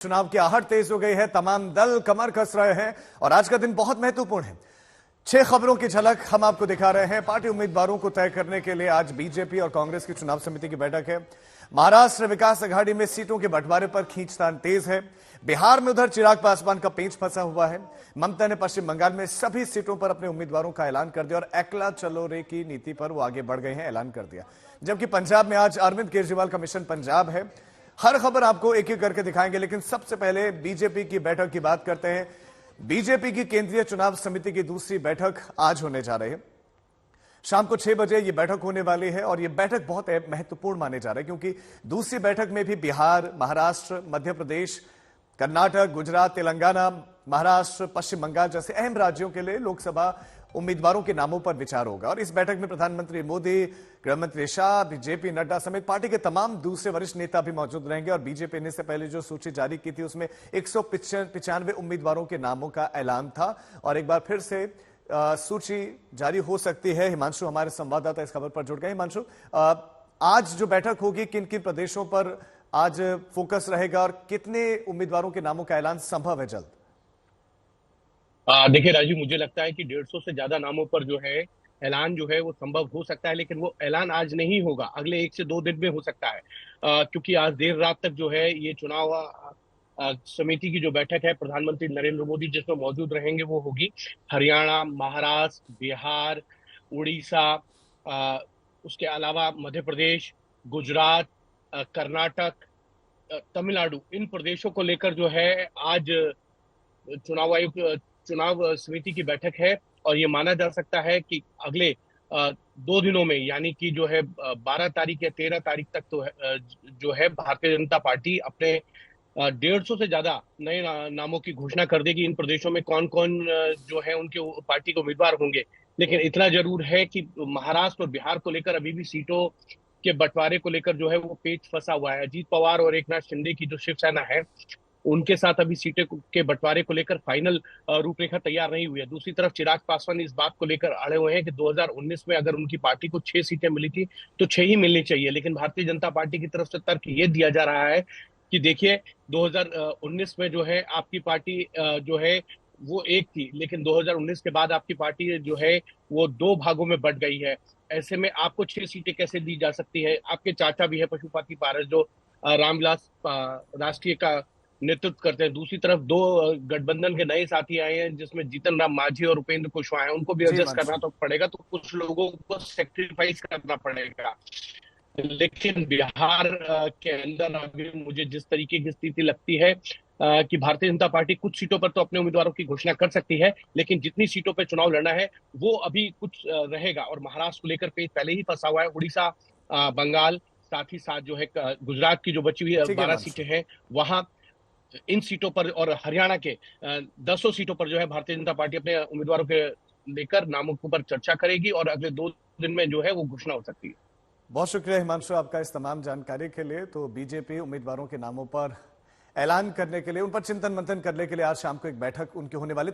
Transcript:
चुनाव की आहट तेज हो गई है। तमाम दल कमर कस रहे हैं और आज का दिन बहुत महत्वपूर्ण है। 6 खबरों की झलक हम आपको दिखा रहे हैं। पार्टी उम्मीदवारों को तय करने के लिए आज बीजेपी और कांग्रेस की चुनाव समिति की बैठक है। महाराष्ट्र विकास अघाड़ी में सीटों के बंटवारे पर खींचतान तेज है। बिहार में उधर चिराग पासवान का पेंच फंसा हुआ है। ममता ने पश्चिम बंगाल में सभी सीटों पर अपने उम्मीदवारों का ऐलान कर दिया और एकला चलो रे की नीति पर वो आगे बढ़ गए हैं, ऐलान कर दिया। जबकि पंजाब में आज अरविंद केजरीवाल का मिशन पंजाब है। हर खबर आपको एक एक करके दिखाएंगे, लेकिन सबसे पहले बीजेपी की बैठक की बात करते हैं। बीजेपी की केंद्रीय चुनाव समिति की दूसरी बैठक आज होने जा रही है। शाम को 6 बजे यह बैठक होने वाली है और यह बैठक बहुत महत्वपूर्ण माने जा रही है क्योंकि दूसरी बैठक में भी बिहार, महाराष्ट्र, मध्य प्रदेश, कर्नाटक, गुजरात, तेलंगाना, महाराष्ट्र, पश्चिम बंगाल जैसे अहम राज्यों के लिए लोकसभा उम्मीदवारों के नामों पर विचार होगा। और इस बैठक में प्रधानमंत्री मोदी, गृहमंत्री शाह, जेपी नड्डा समेत पार्टी के तमाम दूसरे वरिष्ठ नेता भी मौजूद रहेंगे। और बीजेपी ने इससे पहले जो सूची जारी की थी उसमें 195 उम्मीदवारों के नामों का ऐलान था और एक बार फिर से सूची जारी हो सकती है। हिमांशु हमारे संवाददाता इस खबर पर जुड़ गए। हिमांशु, आज जो बैठक होगी किन किन प्रदेशों पर आज फोकस रहेगा और कितने उम्मीदवारों के नामों का ऐलान संभव है जल्द? देखिए राजू, मुझे लगता है कि 150 से ज्यादा नामों पर जो है ऐलान जो है वो संभव हो सकता है, लेकिन वो ऐलान आज नहीं होगा, अगले 1 से 2 दिन में हो सकता है। क्योंकि आज देर रात तक जो है ये चुनाव समिति की जो बैठक है प्रधानमंत्री नरेंद्र मोदी जिसमें मौजूद रहेंगे वो होगी हरियाणा, महाराष्ट्र, बिहार, उड़ीसा, उसके अलावा मध्य प्रदेश, गुजरात, कर्नाटक, तमिलनाडु, इन प्रदेशों को लेकर जो है आज चुनाव आयोग चुनाव समिति की बैठक है। और ये माना जा सकता है कि अगले 2 दिनों में, यानी कि जो है 12 तारीख या 13 तारीख तक तो जो है भारतीय जनता पार्टी अपने 150 से ज्यादा नए नामों की घोषणा कर देगी। इन प्रदेशों में कौन कौन जो है उनके पार्टी के उम्मीदवार होंगे, लेकिन इतना जरूर है कि महाराष्ट्र और बिहार को लेकर अभी भी सीटों के बंटवारे को लेकर जो है वो पेच फंसा हुआ है। अजीत पवार और एकनाथ शिंदे की जो शिवसेना है उनके साथ अभी सीटें के बंटवारे को लेकर फाइनल रूपरेखा तैयार नहीं हुई है। दूसरी तरफ चिराग पासवान इस बात को लेकर अड़े हुए हैं कि 2019 में अगर उनकी पार्टी को 6 सीटें मिली थी तो 6 ही मिलनी चाहिए, लेकिन भारतीय जनता पार्टी की तरफ से तर्क ये दिया जा रहा है कि देखिए 2019 में जो है आपकी पार्टी जो है वो एक थी, लेकिन 2019 के बाद आपकी पार्टी जो है वो 2 भागों में बंट गई है। ऐसे में आपको 6 सीटें कैसे दी जा सकती है? आपके चाचा भी है पशुपति पारस जो रामविलास राष्ट्रीय का नेतृत्व करते हैं। दूसरी तरफ 2 गठबंधन के नए साथी आए हैं जिसमें जीतन राम मांझी और उपेंद्र कुशवाहा हैं, उनको भी जी एडजस्ट हिमांशु। करना तो पड़ेगा, तो कुछ लोगों को सेक्रीफाइस करना पड़ेगा। लेकिन बिहार के अंदर अभी मुझे जिस तरीके की स्थिति लगती है कि भारतीय जनता पार्टी कुछ सीटों पर तो अपने उम्मीदवारों की घोषणा कर सकती है, लेकिन जितनी सीटों पर चुनाव लड़ना है वो अभी कुछ रहेगा। और महाराष्ट्र को लेकर पेच पहले ही फंसा हुआ है। उड़ीसा, बंगाल, साथ ही साथ जो है गुजरात की जो बची हुई ठीक है 12 हिमांशु। सीटें हैं वहां, इन सीटों पर और हरियाणा के 10 सीटों पर जो है भारतीय जनता पार्टी अपने उम्मीदवारों के लेकर नामों के ऊपर चर्चा करेगी और अगले 2 दिन में जो है वो घोषणा हो सकती है। बहुत शुक्रिया हिमांशु आपका इस तमाम जानकारी के लिए। तो बीजेपी उम्मीदवारों के नामों पर ऐलान करने के लिए, उन पर चिंतन मंथन करने के लिए आज शाम को एक बैठक उनकी होने वाली।